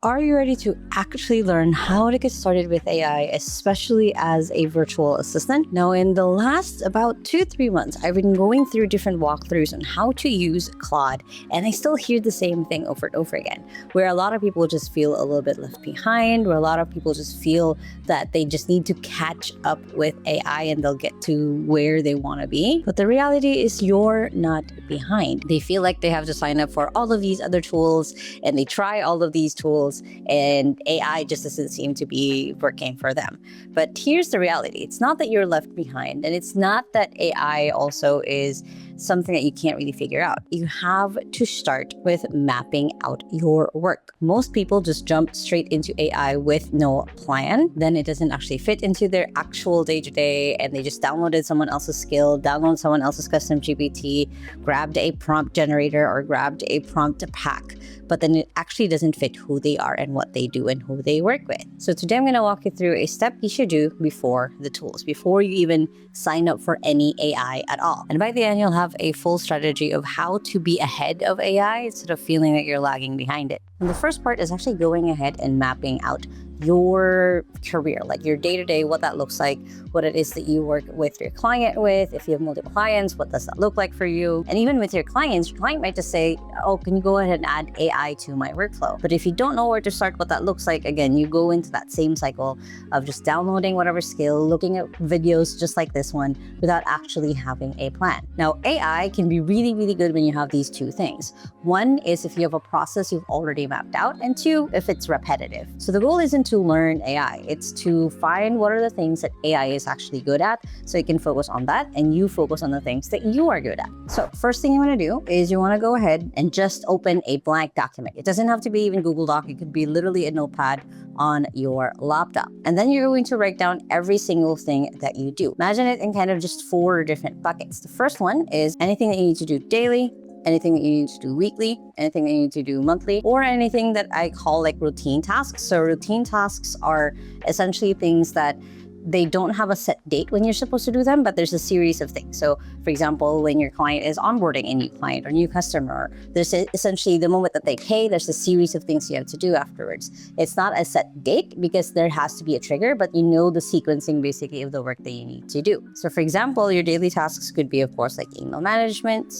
Are you ready to actually learn how to get started with AI, especially as a virtual assistant? Now, in the last about 2-3 months, I've been going through different walkthroughs on how to use Claude, and I still hear the same thing over and over again, where a lot of people just feel a little bit left behind, where a lot of people just feel that they just need to catch up with AI and they'll get to where they want to be. But the reality is you're not behind. They feel like they have to sign up for all of these other tools, and they try all of these tools, and AI just doesn't seem to be working for them. But here's the reality. It's not that you're left behind, and it's not that AI also is something that you can't really figure out. You have to start with mapping out your work. Most people just jump straight into AI with no plan. Then it doesn't actually fit into their actual day-to-day, and they just downloaded someone else's skill, downloaded someone else's custom GPT, grabbed a prompt generator or grabbed a prompt pack, but then it actually doesn't fit who they are and what they do and who they work with. So today I'm going to walk you through a step you should do before the tools, before you even sign up for any AI at all. And by the end, you'll have a full strategy of how to be ahead of AI instead of feeling that you're lagging behind it. And the first part is actually going ahead and mapping out your career, like your day-to-day, what that looks like, what it is that you work with your client with. If you have multiple clients, what does that look like for you? And even with your clients, your client might just say, oh, can you go ahead and add AI to my workflow? But if you don't know where to start, what that looks like, again, you go into that same cycle of just downloading whatever skill, looking at videos just like this one without actually having a plan. Now, AI can be really, really good when you have these two things. One is if you have a process you've already mapped out, and two, if it's repetitive. So the goal isn't to learn AI, it's to find what are the things that AI is actually good at, so you can focus on that and you focus on the things that you are good at. So first thing you want to do is you want to go ahead and just open a blank document. It doesn't have to be even Google Doc, it could be literally a notepad on your laptop. And then you're going to write down every single thing that you do. Imagine it in kind of just 4 different buckets. The first one is anything that you need to do daily, anything that you need to do weekly, anything that you need to do monthly, or anything that I call like routine tasks. So routine tasks are essentially things that they don't have a set date when you're supposed to do them, but there's a series of things. So for example, when your client is onboarding a new client or new customer, there's essentially the moment that they pay, there's a series of things you have to do afterwards. It's not a set date because there has to be a trigger, but you know the sequencing basically of the work that you need to do. So for example, your daily tasks could be, of course, like email management.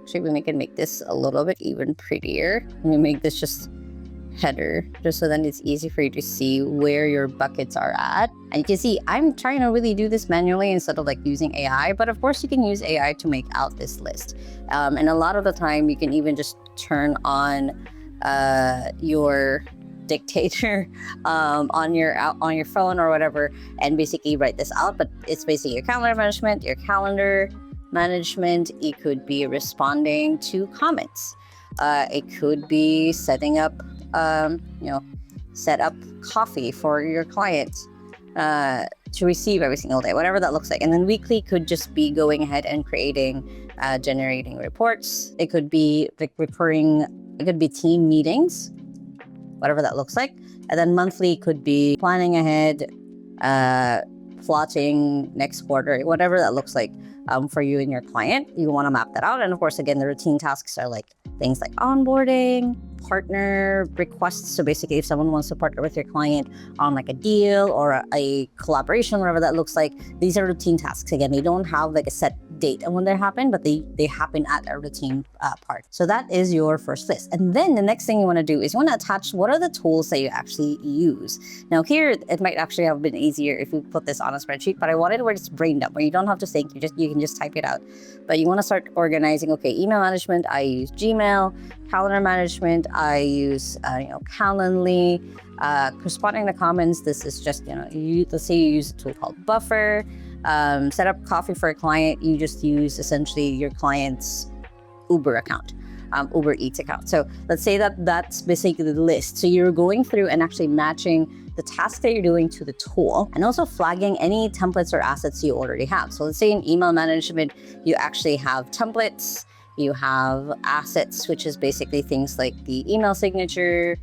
Actually, we can make this a little bit even prettier. We make this just header, just so then it's easy for you to see where your buckets are at. And you can see I'm trying to really do this manually instead of like using AI, but of course you can use AI to make out this list. And a lot of the time you can even just turn on your dictator on your phone or whatever, and basically write this out. But it's basically your calendar management. It could be responding to comments. It could be setting up, set up coffee for your client to receive every single day, whatever that looks like. And then weekly could just be going ahead and creating, generating reports. It could be like it could be team meetings, whatever that looks like. And then monthly could be planning ahead, plotting next quarter, whatever that looks like. For you and your client, you want to map that out. And of course, again, the routine tasks are like things like onboarding, partner requests. So basically, if someone wants to partner with your client on like a deal or a collaboration, whatever that looks like, these are routine tasks. Again, they don't have like a set date on when they happen, but they happen at a routine part. So that is your first list. And then the next thing you want to do is you want to attach what are the tools that you actually use. Now here, it might actually have been easier if you put this on a spreadsheet, but I wanted where it's brain dump, where you don't have to think, you can just type it out. But you want to start organizing, okay, email management, I use Gmail, calendar management, I use, Calendly, responding to comments, this is just, let's say you use a tool called Buffer, set up coffee for a client, you just use essentially your client's Uber account. Uber Eats account. So let's say that's basically the list. So you're going through and actually matching the task that you're doing to the tool, and also flagging any templates or assets you already have. So let's say in email management, you actually have templates, you have assets, which is basically things like the email signature,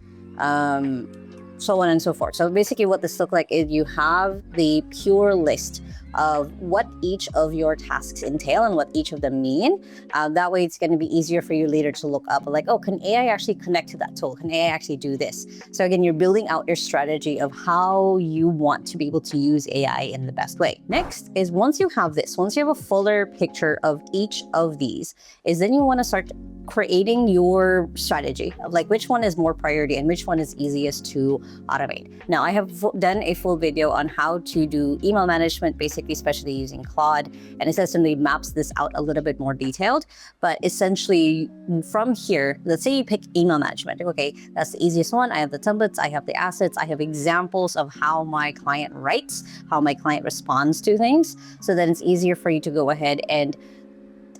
so on and so forth. So basically what this looks like is you have the pure list of what each of your tasks entail and what each of them mean. That way it's going to be easier for you later to look up like, oh, can AI actually connect to that tool? Can AI actually do this? So again, you're building out your strategy of how you want to be able to use AI in the best way. Next is once you have this, once you have a fuller picture of each of these, is then you want to start creating your strategy of like which one is more priority and which one is easiest to automate. Now, I have done a full video on how to do email management, basically, especially using Claude, and it essentially maps this out a little bit more detailed. But essentially, from here, let's say you pick email management. Okay, that's the easiest one. I have the templates, I have the assets, I have examples of how my client writes, how my client responds to things. So then it's easier for you to go ahead and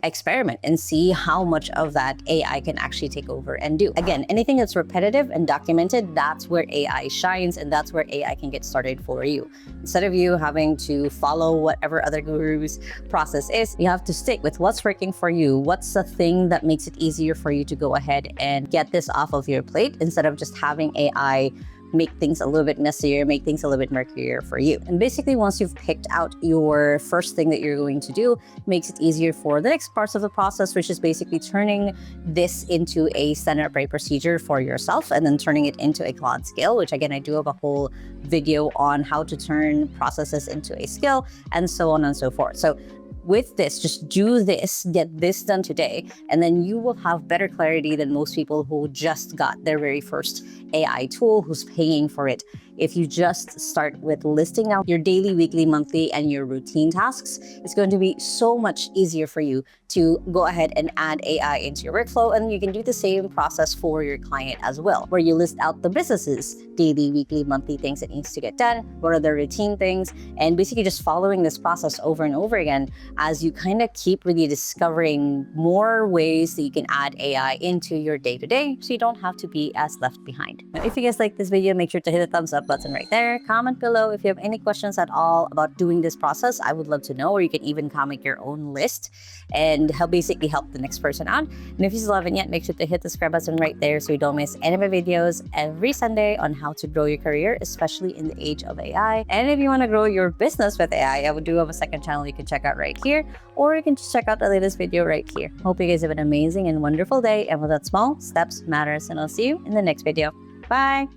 experiment and see how much of that AI can actually take over and do. Again, anything that's repetitive and documented, that's where AI shines, and that's where AI can get started for you. Instead of you having to follow whatever other guru's process is, you have to stick with what's working for you. What's the thing that makes it easier for you to go ahead and get this off of your plate instead of just having AI make things a little bit messier, make things a little bit murkier for you. And basically, once you've picked out your first thing that you're going to do, makes it easier for the next parts of the process, which is basically turning this into a standard operating procedure for yourself and then turning it into a Claude skill, which again, I do have a whole video on how to turn processes into a skill and so on and so forth. So with this, just do this, get this done today, and then you will have better clarity than most people who just got their very first AI tool, who's paying for it. If you just start with listing out your daily, weekly, monthly, and your routine tasks, it's going to be so much easier for you to go ahead and add AI into your workflow. And you can do the same process for your client as well, where you list out the business's daily, weekly, monthly things that needs to get done, what are the routine things, and basically just following this process over and over again as you kind of keep really discovering more ways that you can add AI into your day-to-day so you don't have to be as left behind. Now, if you guys like this video, make sure to hit the thumbs up button right there. Comment below if you have any questions at all about doing this process. I would love to know, or you can even comment your own list and basically help the next person out. And if you still haven't yet, make sure to hit the subscribe button right there so you don't miss any of my videos every Sunday on how to grow your career, especially in the age of AI. And if you want to grow your business with AI, I would do have a second channel you can check out right here, or you can just check out the latest video right here. Hope you guys have an amazing and wonderful day, and with that, small steps matters, and I'll see you in the next video. Bye!